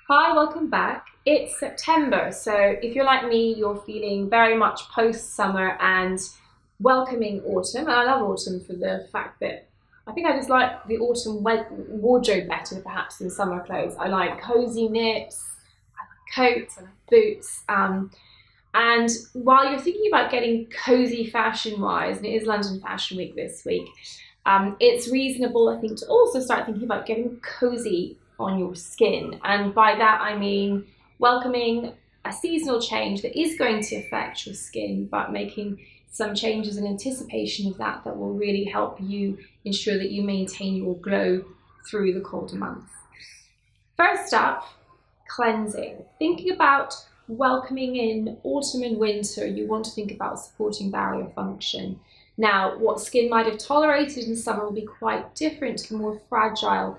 Hi, welcome back. It's September, so if you're like me, you're feeling very much post-summer and welcoming autumn. And I love autumn for the fact that I think I just like the autumn wardrobe better perhaps than summer clothes. I like cozy knits, coats, I like boots. And while you're thinking about getting cozy fashion-wise, and it is London Fashion Week this week, it's reasonable, I think, to also start thinking about getting cozy on your skin. And by that, I mean welcoming a seasonal change that is going to affect your skin, but making some changes in anticipation of that will really help you ensure that you maintain your glow through the colder months. First up, cleansing. Thinking about welcoming in autumn and winter, you want to think about supporting barrier function. Now, what skin might have tolerated in summer will be quite different to the more fragile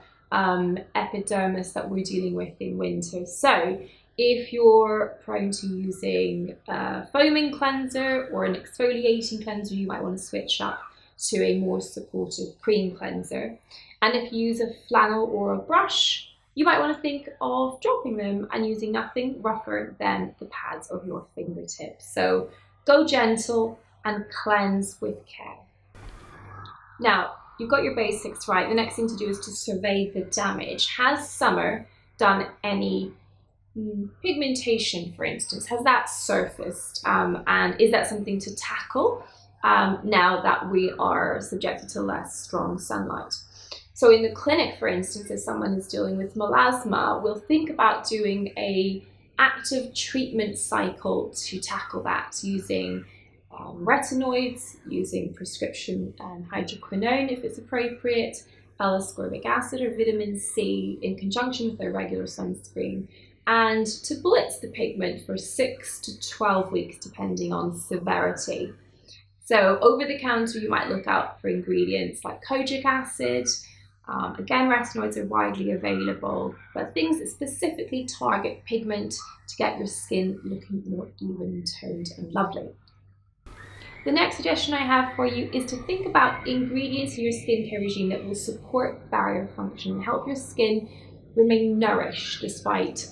epidermis that we're dealing with in winter. So if you're prone to using a foaming cleanser or an exfoliating cleanser, you might want to switch up to a more supportive cream cleanser. And if you use a flannel or a brush, you might want to think of dropping them and using nothing rougher than the pads of your fingertips. So go gentle and cleanse with care. Now, you've got your basics right. The next thing to do is to survey the damage. Has summer done any pigmentation, for instance? Has that surfaced? And is that something to tackle now that we are subjected to less strong sunlight? So in the clinic, for instance, if someone is dealing with melasma, we'll think about doing a active treatment cycle to tackle that using retinoids, using prescription hydroquinone if it's appropriate, L-ascorbic acid or vitamin C in conjunction with their regular sunscreen, and to blitz the pigment for 6 to 12 weeks depending on severity. So over the counter you might look out for ingredients like kojic acid. Again, retinoids are widely available, but things that specifically target pigment to get your skin looking more even-toned and lovely. The next suggestion I have for you is to think about ingredients in your skincare regime that will support barrier function and help your skin remain nourished despite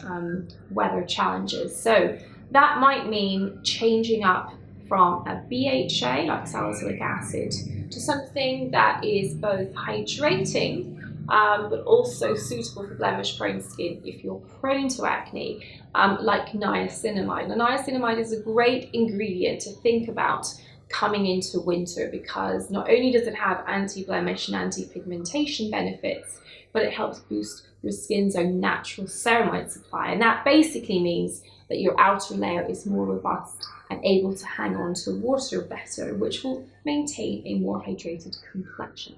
weather challenges. So that might mean changing up from a BHA, like salicylic acid, to something that is both hydrating but also suitable for blemish-prone skin if you're prone to acne, like niacinamide. Now, niacinamide is a great ingredient to think about coming into winter because not only does it have anti-blemish and anti-pigmentation benefits, but it helps boost your skin's own natural ceramide supply. And that basically means that your outer layer is more robust and able to hang on to water better, which will maintain a more hydrated complexion.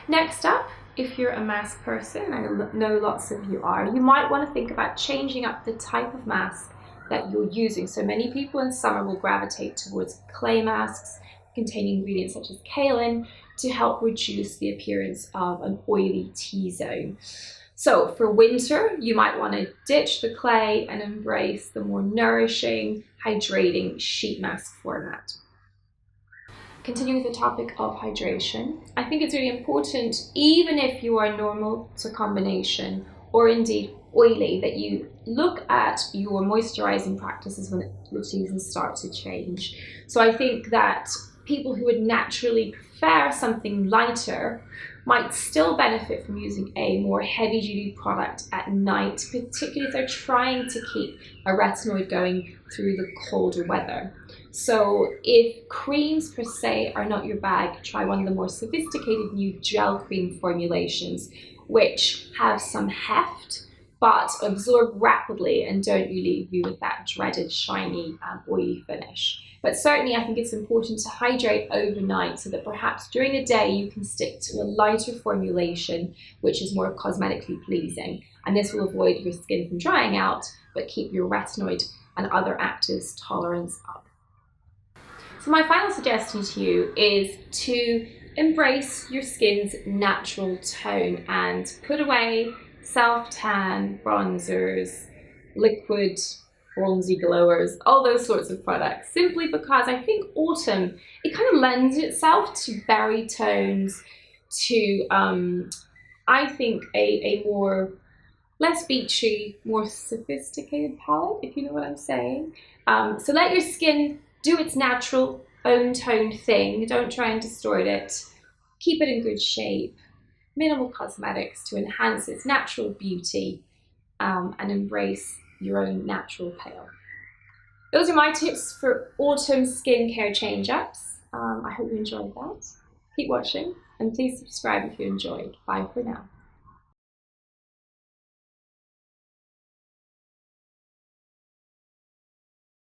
Next up, if you're a mask person, I know lots of you are, you might want to think about changing up the type of mask that you're using. So many people in summer will gravitate towards clay masks containing ingredients such as kaolin to help reduce the appearance of an oily T-zone. So for winter, you might want to ditch the clay and embrace the more nourishing, hydrating sheet mask format. Continuing with the topic of hydration, I think it's really important, even if you are normal to combination or indeed oily, that you look at your moisturizing practices when the seasons start to change. So I think that people who would naturally prefer something lighter might still benefit from using a more heavy-duty product at night, particularly if they're trying to keep a retinoid going through the colder weather. So if creams per se are not your bag, try one of the more sophisticated new gel cream formulations, which have some heft, but absorb rapidly and don't leave you with that dreaded shiny oily finish. But certainly I think it's important to hydrate overnight so that perhaps during the day you can stick to a lighter formulation which is more cosmetically pleasing. And this will avoid your skin from drying out but keep your retinoid and other actives tolerance up. So my final suggestion to you is to embrace your skin's natural tone and put away self-tan, bronzers, liquid bronzy glowers, all those sorts of products, simply because I think autumn, it kind of lends itself to berry tones, to I think a more less beachy, more sophisticated palette, if you know what I'm saying. So let your skin do its natural own toned thing. Don't try and distort it. Keep it in good shape. Minimal cosmetics to enhance its natural beauty, and embrace your own natural pale. Those are my tips for autumn skincare change-ups. I hope you enjoyed that. Keep watching and please subscribe if you enjoyed. Bye for now.